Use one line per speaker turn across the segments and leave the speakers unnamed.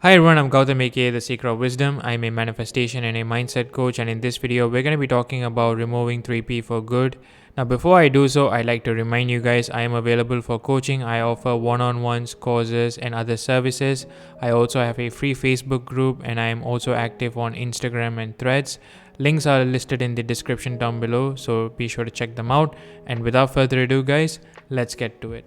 Hi everyone, I'm Gautam aka The Secret of Wisdom. I'm a manifestation and a mindset coach, and in this video, we're going to be talking about removing 3P for good. Now, before I do so, I'd like to remind you guys I am available for coaching. I offer one-on-ones, courses, and other services. I also have a free Facebook group, and I am also active on Instagram and Threads. Links are listed in the description down below, so be sure to check them out. And without further ado, guys, let's get to it.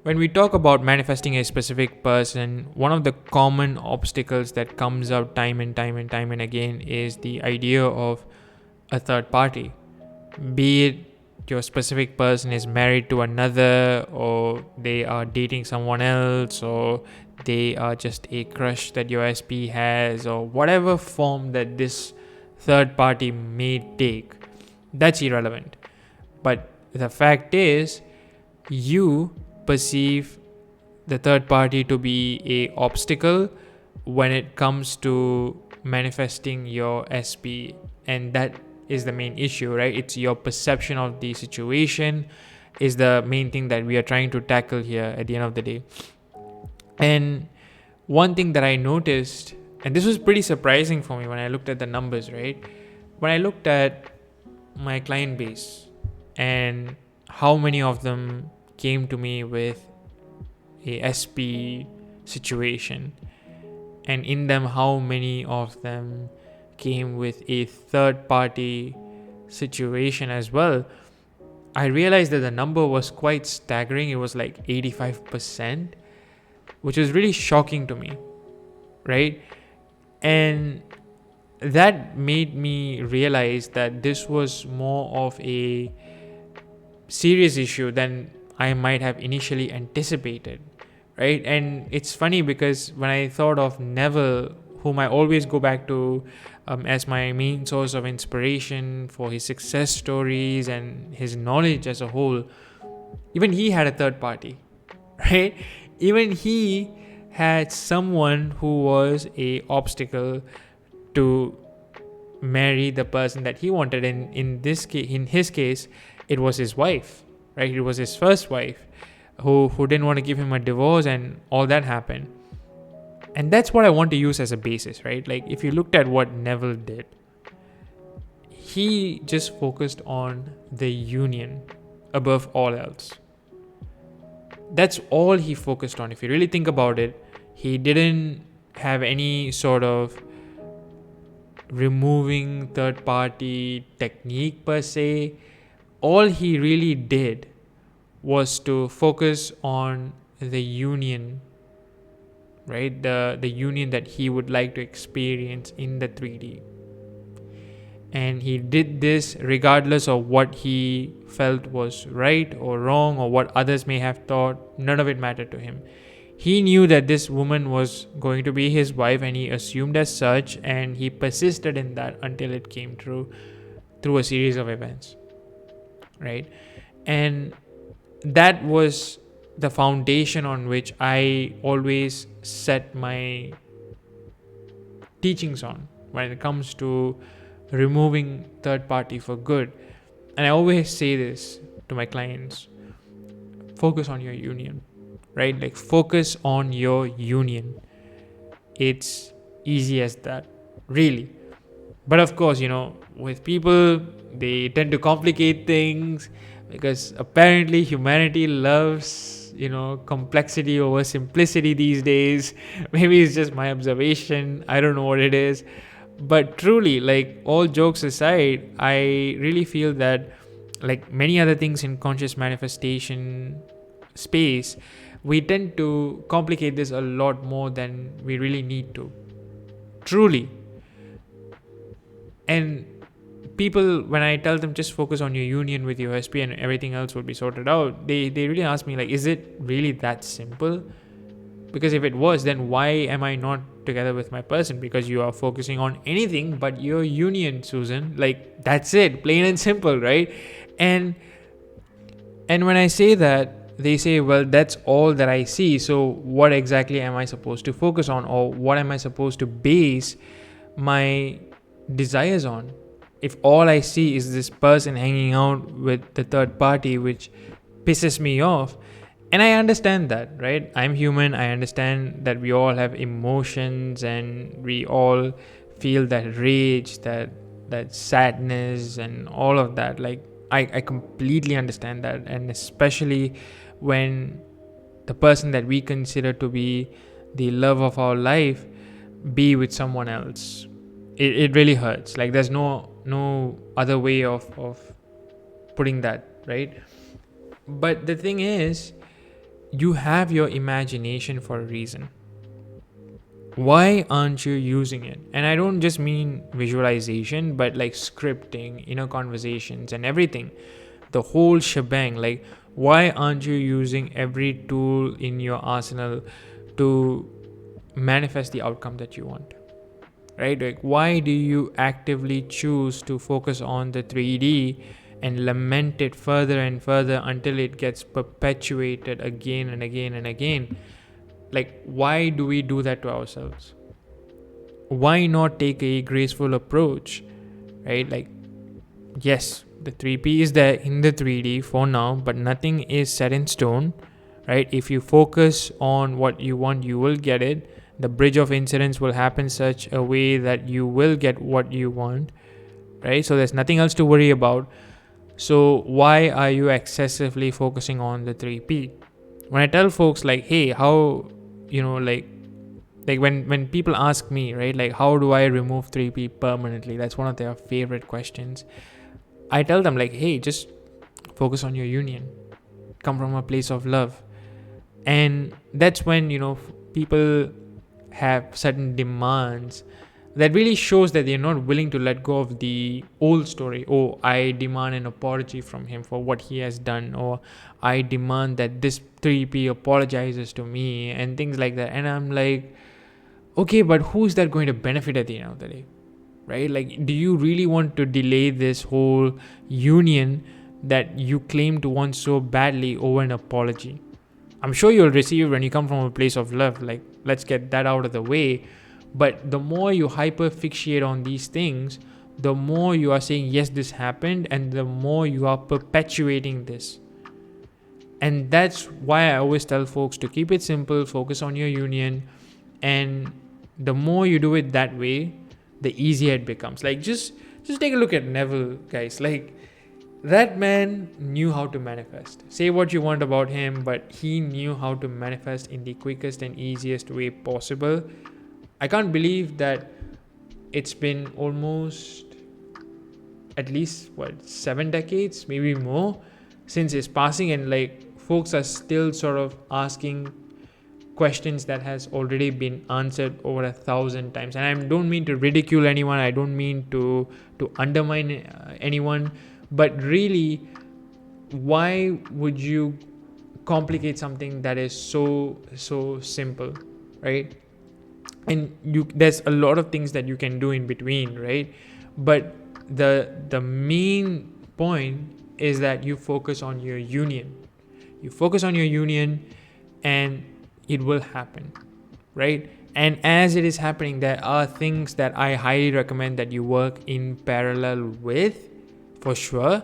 When we talk about manifesting a specific person, one of the common obstacles that comes out time and time and again is the idea of a third party. Be it your specific person is married to another, or they are dating someone else, or they are just a crush that your SP has, or whatever form that this third party may take, that's irrelevant. But the fact is, you perceive the third party to be a obstacle when it comes to manifesting your SP, and that is the main issue, right? It's your perception of the situation is the main thing that we are trying to tackle here at the end of the day. And one thing that I noticed, and this was pretty surprising for me when I looked at the numbers, right? When I looked at my client base and how many of them came to me with a SP situation, and in them how many of them came with a third party situation as well, I realized that the number was quite staggering. It was like 85%, which was really shocking to me, right? And that made me realize that this was more of a serious issue than I might have initially anticipated, right? And it's funny because when I thought of Neville, whom I always go back to as my main source of inspiration for his success stories and his knowledge as a whole, even he had a third party, right? Even he had someone who was a obstacle to marry the person that he wanted. And in his case, it was his wife, right? It was his first wife who didn't want to give him a divorce, and all that happened. And that's what I want to use as a basis, right? Like, if you looked at what Neville did, he just focused on the union above all else. That's all he focused on. If you really think about it, he didn't have any sort of removing third party technique per se. All he really did was to focus on the union, right? The union that he would like to experience in the 3D. And he did this regardless of what he felt was right or wrong, or what others may have thought. None of it mattered to him. He knew that this woman was going to be his wife, and he assumed as such, and he persisted in that until it came true through a series of events, right? And that was the foundation on which I always set my teachings on when it comes to removing third party for good. And I always say this to my clients: focus on your union, right? Like, focus on your union. It's easy as that, really. But of course, with people, they tend to complicate things, because apparently humanity loves, complexity over simplicity these days. Maybe it's just my observation. I don't know what it is. But truly, like, all jokes aside, I really feel that, like many other things in conscious manifestation space, we tend to complicate this a lot more than we really need to. Truly. And people, when I tell them just focus on your union with your SP and everything else will be sorted out, they really ask me, like, is it really that simple? Because if it was, then why am I not together with my person? Because you are focusing on anything but your union, Susan. Like, that's it, plain and simple, right? And when I say that, they say, well, that's all that I see, so what exactly am I supposed to focus on, or what am I supposed to base my desires on, if all I see is this person hanging out with the third party, which pisses me off? And I understand that, right? I'm human. I understand that we all have emotions and we all feel that rage, that sadness and all of that. Like I completely understand that. And especially when the person that we consider to be the love of our life be with someone else, it really hurts. Like there's no other way of putting that, right? But the thing is, you have your imagination for a reason. Why aren't you using it? And I don't just mean visualization, but like scripting, inner conversations, and everything. The whole shebang. Like, why aren't you using every tool in your arsenal to manifest the outcome that you want? Right? Like, why do you actively choose to focus on the 3D and lament it further and further until it gets perpetuated again and again and again? Like, why do we do that to ourselves? Why not take a graceful approach, right? Like, yes, the 3P is there in the 3D for now, but nothing is set in stone, right? If you focus on what you want, you will get it. The bridge of incidents will happen such a way that you will get what you want, right? So there's nothing else to worry about. So why are you excessively focusing on the 3P? When I tell folks like, hey, how, like when people ask me, right, like how do I remove 3P permanently? That's one of their favorite questions. I tell them like, hey, just focus on your union. Come from a place of love. And that's when, people have certain demands that really shows that they're not willing to let go of the old story. Oh, I demand an apology from him for what he has done, or I demand that this 3P apologizes to me, and things like that. And I'm like, okay, but who's that going to benefit at the end of the day, right? Like, do you really want to delay this whole union that you claim to want so badly over an apology? I'm sure you'll receive when you come from a place of love. Like, let's get that out of the way. But the more you hyper fixate on these things, the more you are saying, yes, this happened, and the more you are perpetuating this. And that's why I always tell folks to keep it simple, focus on your union, and the more you do it that way, the easier it becomes. Like, just take a look at Neville, guys. Like, that man knew how to manifest. Say what you want about him, but he knew how to manifest in the quickest and easiest way possible. I can't believe that it's been almost at least 7 decades, maybe more, since his passing, and like folks are still sort of asking questions that has already been answered over 1,000 times. And I don't mean to ridicule anyone, I don't mean to undermine anyone, but really, why would you complicate something that is so simple, right? And there's a lot of things that you can do in between, right? But the main point is that you focus on your union. You focus on your union, and it will happen, right? And as it is happening, there are things that I highly recommend that you work in parallel with, for sure.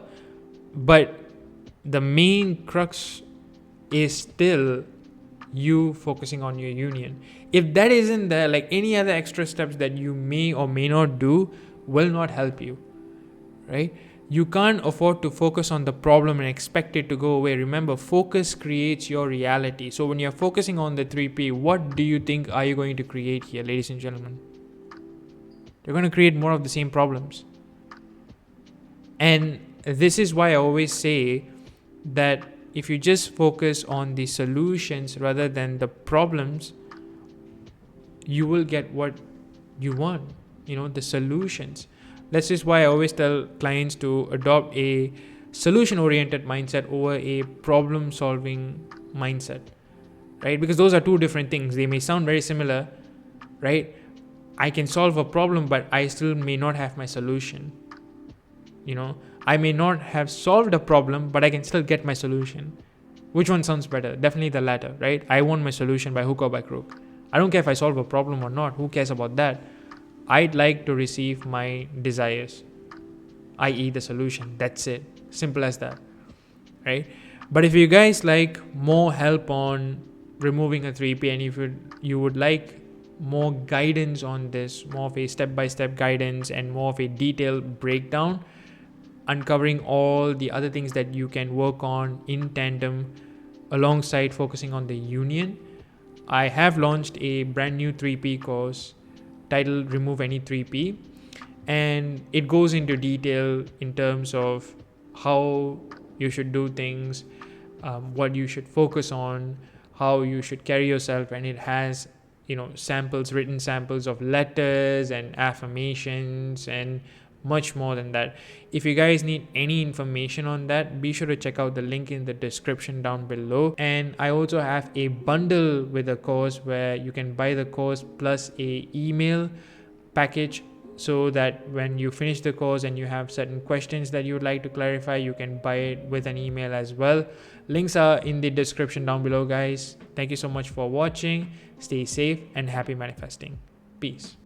But the main crux is still you focusing on your union. If that isn't there, like any other extra steps that you may or may not do will not help you, right? You can't afford to focus on the problem and expect it to go away. Remember, focus creates your reality. So when you're focusing on the 3P, what do you think are you going to create here, ladies and gentlemen? You're going to create more of the same problems. And this is why I always say that if you just focus on the solutions rather than the problems, you will get what you want, the solutions. This is why I always tell clients to adopt a solution-oriented mindset over a problem-solving mindset, right? Because those are two different things. They may sound very similar, right? I can solve a problem, but I still may not have my solution. I may not have solved a problem, but I can still get my solution. Which one sounds better? Definitely the latter, right? I want my solution by hook or by crook. I don't care if I solve a problem or not. Who cares about that? I'd like to receive my desires, i.e. the solution. That's it. Simple as that, right? But if you guys like more help on removing a 3P, and if you would like more guidance on this, more of a step-by-step guidance and more of a detailed breakdown, uncovering all the other things that you can work on in tandem alongside focusing on the union, I have launched a brand new 3P course titled Remove Any 3P, and it goes into detail in terms of how you should do things, what you should focus on, how you should carry yourself, and it has written samples of letters and affirmations and much more than that. If you guys need any information on that, be sure to check out the link in the description down below. And I also have a bundle with the course where you can buy the course plus a email package, so that when you finish the course and you have certain questions that you would like to clarify, you can buy it with an email as well. Links are in the description down below, guys. Thank you so much for watching. Stay safe and happy manifesting. Peace.